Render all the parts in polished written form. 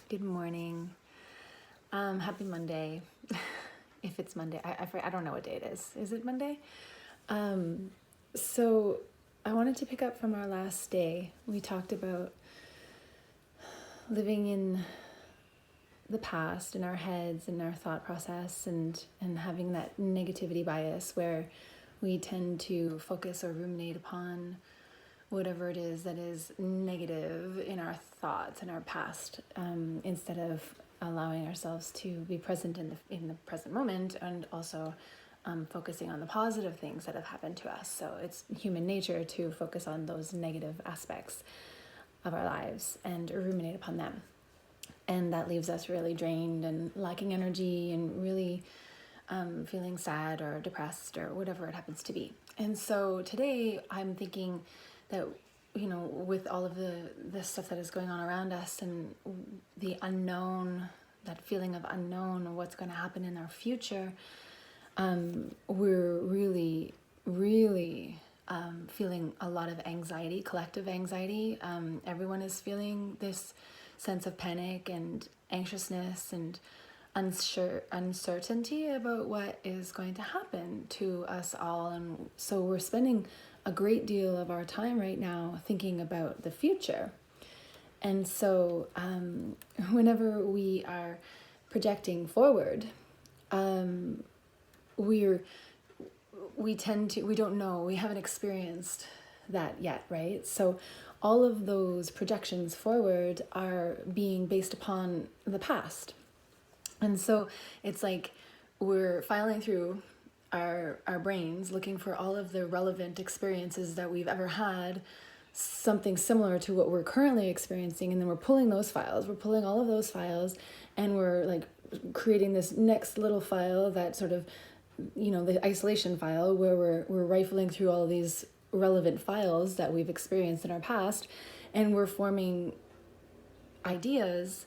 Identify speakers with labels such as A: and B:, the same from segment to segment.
A: Good morning. Happy Monday. If it's Monday, I don't know what day it is. Is it Monday? So I wanted to pick up from our last day. We talked about living in the past in our heads and our thought process and having that negativity bias where we tend to focus or ruminate upon whatever it is that is negative in our thoughts and our past, instead of allowing ourselves to be present in the present moment, and also focusing on the positive things that have happened to us. So it's human nature to focus on those negative aspects of our lives and ruminate upon them. And that leaves us really drained and lacking energy and really feeling sad or depressed or whatever it happens to be. And so today I'm thinking that, with all of the stuff that is going on around us and the unknown, that feeling of unknown, what's going to happen in our future, we're really, really feeling a lot of anxiety, collective anxiety. Everyone is feeling this sense of panic and anxiousness and uncertainty about what is going to happen to us all. And so we're spending a great deal of our time right now thinking about the future. And so whenever we are projecting forward, we don't know, we haven't experienced that yet, right? So all of those projections forward are being based upon the past. And so it's like we're filing through our brains looking for all of the relevant experiences that we've ever had, something similar to what we're currently experiencing, and then we're pulling all of those files, and we're like creating this next little file that sort of, the isolation file where we're rifling through all of these relevant files that we've experienced in our past, and we're forming ideas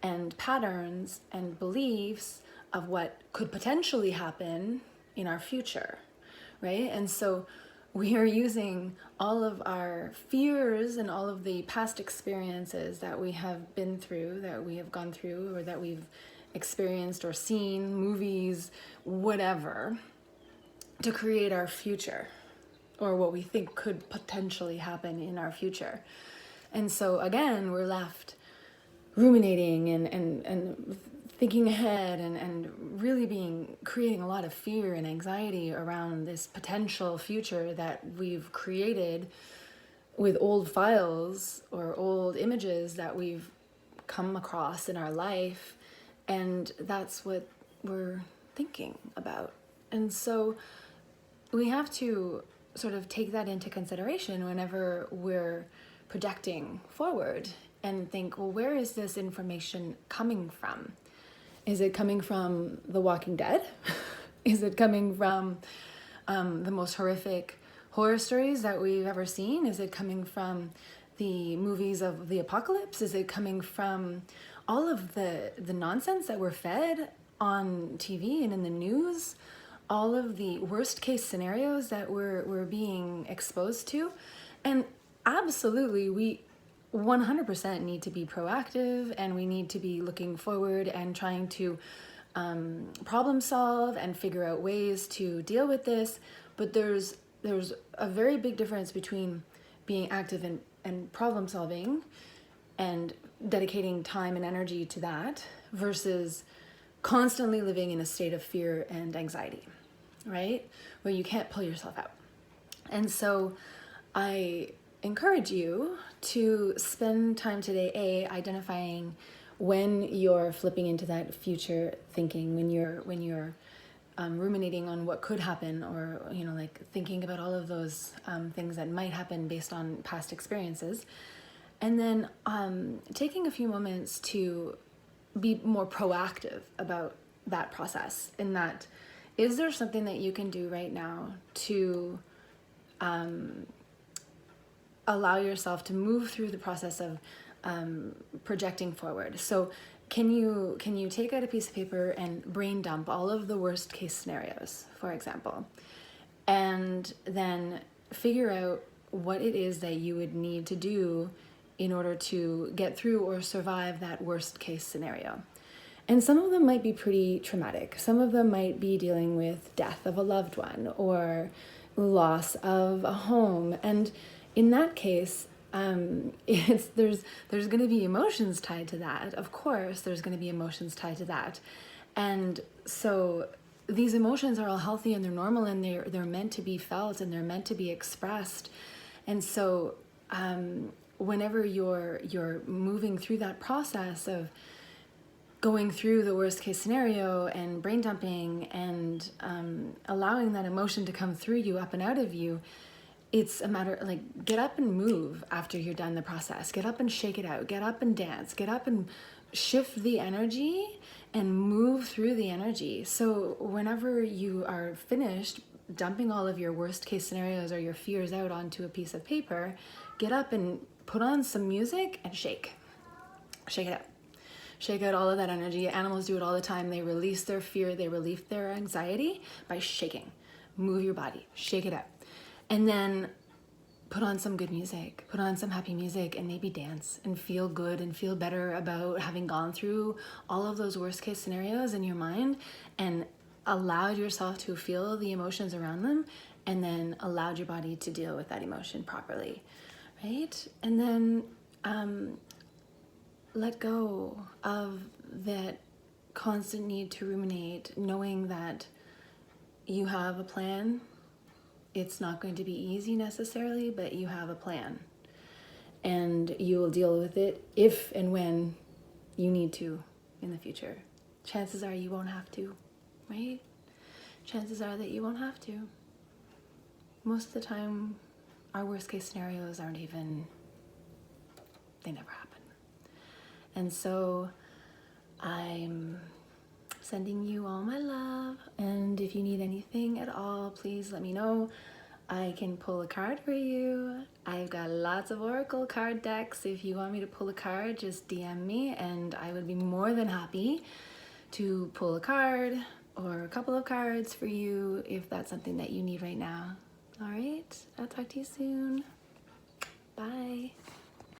A: and patterns and beliefs of what could potentially happen in our future, right? And so we are using all of our fears and all of the past experiences that we have been through, that we have gone through, or that we've experienced or seen, movies, whatever, to create our future, or what we think could potentially happen in our future. And so again, we're left ruminating and thinking ahead and really creating a lot of fear and anxiety around this potential future that we've created with old files or old images that we've come across in our life. And that's what we're thinking about. And so we have to sort of take that into consideration whenever we're projecting forward and think, well, where is this information coming from? Is it coming from The Walking Dead? Is it coming from the most horrific horror stories that we've ever seen? Is it coming from the movies of the apocalypse? Is it coming from all of the nonsense that we're fed on TV and in the news? All of the worst case scenarios that we're being exposed to? And absolutely, we 100% need to be proactive, and we need to be looking forward and trying to problem solve and figure out ways to deal with this. But there's a very big difference between being active and problem solving and dedicating time and energy to that versus constantly living in a state of fear and anxiety, right? Where you can't pull yourself out. And so I encourage you to spend time today, identifying when you're flipping into that future thinking, when you're ruminating on what could happen, or like thinking about all of those things that might happen based on past experiences, and then taking a few moments to be more proactive about that process. In that, is there something that you can do right now to allow yourself to move through the process of projecting forward? So can you take out a piece of paper and brain dump all of the worst case scenarios, for example, and then figure out what it is that you would need to do in order to get through or survive that worst case scenario. And some of them might be pretty traumatic. Some of them might be dealing with death of a loved one or loss of a home. And in that case, there's going to be emotions tied to that. Of course, there's going to be emotions tied to that. And so these emotions are all healthy and they're normal and they're meant to be felt and they're meant to be expressed. And so whenever you're moving through that process of going through the worst case scenario and brain dumping and allowing that emotion to come through you, up and out of you, it's a matter like, get up and move after you're done the process. Get up and shake it out. Get up and dance. Get up and shift the energy and move through the energy. So whenever you are finished dumping all of your worst case scenarios or your fears out onto a piece of paper, get up and put on some music and shake. Shake it out. Shake out all of that energy. Animals do it all the time. They release their fear, they release their anxiety by shaking. Move your body, shake it out. And then put on some good music, put on some happy music, and maybe dance and feel good and feel better about having gone through all of those worst case scenarios in your mind and allowed yourself to feel the emotions around them and then allowed your body to deal with that emotion properly, right? And then let go of that constant need to ruminate, knowing that you have a plan. It's not going to be easy necessarily, but you have a plan. And you will deal with it if and when you need to in the future. Chances are you won't have to, right? Chances are that you won't have to. Most of the time, our worst case scenarios aren't even, they never happen. And so I'm sending you all my love. And if you need anything at all, please let me know. I can pull a card for you. I've got lots of Oracle card decks. If you want me to pull a card, just DM me and I would be more than happy to pull a card or a couple of cards for you if that's something that you need right now. All right, I'll talk to you soon. Bye.